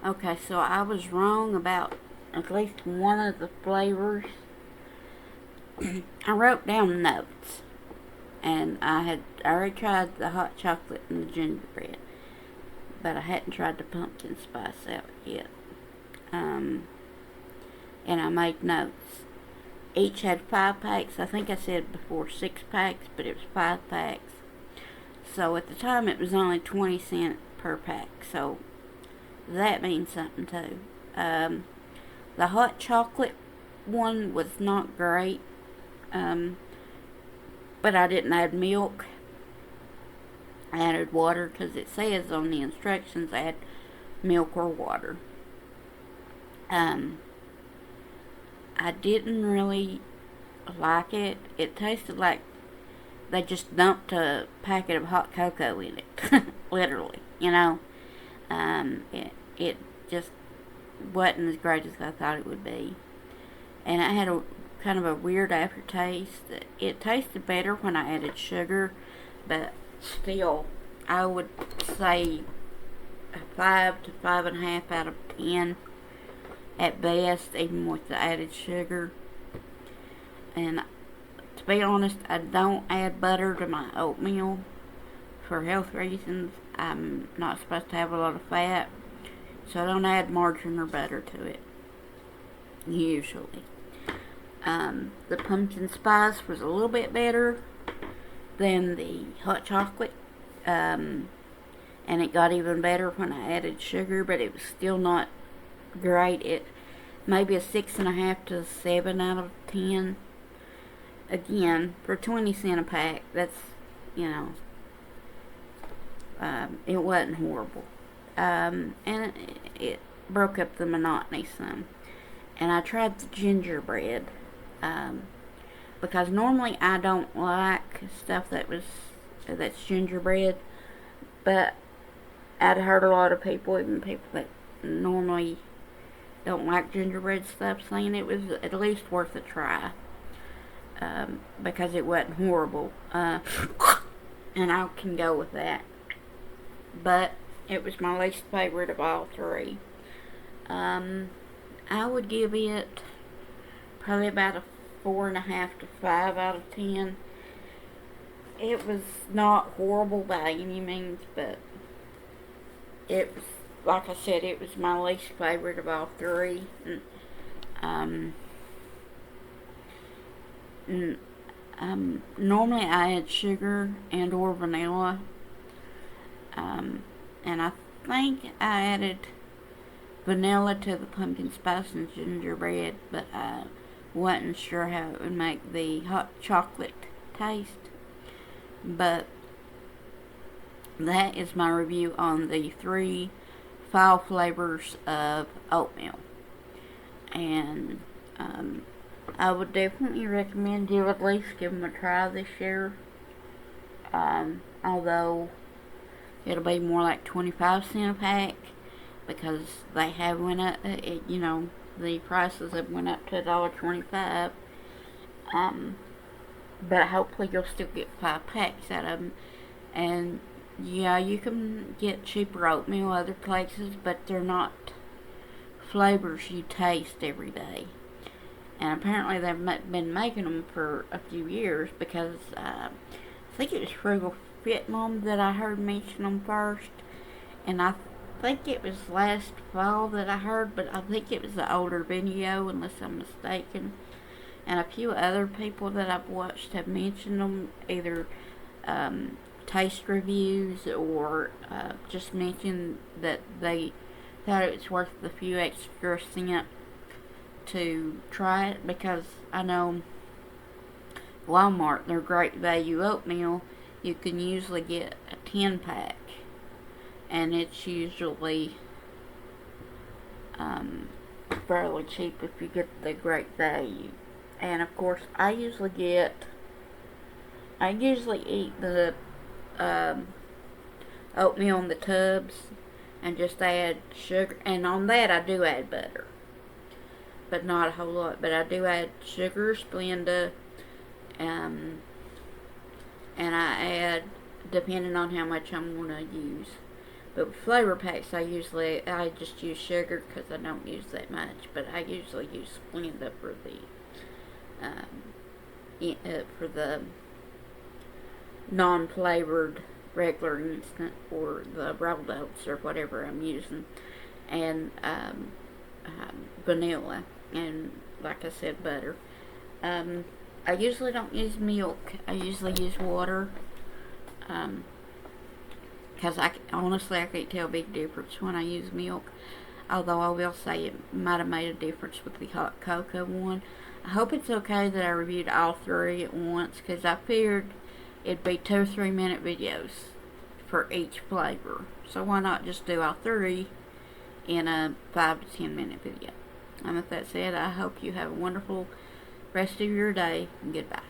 Okay, so I was wrong about at least one of the flavors. I wrote down notes, and I had already tried the hot chocolate and the gingerbread, but I hadn't tried the pumpkin spice out yet. Um, and I made notes. Each had 5 packs. I think I said before 6 packs, but it was 5 packs. So at the time it was only 20 cents per pack. So that means something too. The hot chocolate one was not great, um, but I didn't add milk. I added water because it says on the instructions add milk or water. Um, I didn't really like it. It tasted like they just dumped a packet of hot cocoa in it, literally. It just wasn't as great as I thought it would be, and it had a kind of a weird aftertaste. It tasted better when I added sugar, but still, I would say a 5 to 5.5 out of 10 at best, even with the added sugar. And to be honest, I don't add butter to my oatmeal for health reasons. I'm not supposed to have a lot of fat, so I don't add margarine or butter to it, usually. The pumpkin spice was a little bit better than the hot chocolate, and it got even better when I added sugar, but it was still not great. It maybe a 6.5 to 7 out of 10. Again, for 20 cents a pack, that's, you know, it wasn't horrible. And it broke up the monotony some. And I tried the gingerbread, because normally I don't like stuff that's gingerbread, but I'd heard a lot of people, even people that normally don't like gingerbread stuff, saying it was at least worth a try, because it wasn't horrible, and I can go with that. But it was my least favorite of all three. I would give it probably about a 4.5 to 5 out of 10. It was not horrible by any means, but it was, like I said, it was my least favorite of all three. Um, Normally I add sugar and or vanilla, and I think I added vanilla to the pumpkin spice and gingerbread, but I wasn't sure how it would make the hot chocolate taste. But that is my review on the three fall flavors of oatmeal. And I would definitely recommend you at least give them a try this year. Although it'll be more like 25 cents a pack, because they have went up. The prices have went up to $1.25. But hopefully you'll still get 5 packs out of them. And yeah, you can get cheaper oatmeal other places, but they're not flavors you taste every day. And apparently they've been making them for a few years, because I think it was Frugal Fit Mom that I heard mention them first, and I think it was last fall that I heard, but I think it was an older video, unless I'm mistaken. And a few other people that I've watched have mentioned them, either taste reviews or just mentioned that they thought it was worth the few extra cents to try it, because I know Walmart, their great value oatmeal, you can usually get a 10 pack, and it's usually fairly cheap if you get the great value. And of course, I usually eat the oatmeal in the tubs and just add sugar, and on that I do add butter, but not a whole lot. But I do add sugar, Splenda, and I add, depending on how much I'm going to use. But with flavor packs, I just use sugar because I don't use that much. But I usually use Splenda for the non-flavored regular instant, or the rolled oats, or whatever I'm using, and vanilla, and like I said, butter. I usually don't use milk. I usually use water. Because honestly, I can't tell a big difference when I use milk. Although I will say it might have made a difference with the hot cocoa one. I hope it's okay that I reviewed all three at once, because I figured it'd be 2 or 3 minute videos for each flavor. So why not just do all three in a 5 to 10 minute video? And with that said, I hope you have a wonderful rest of your day, and goodbye.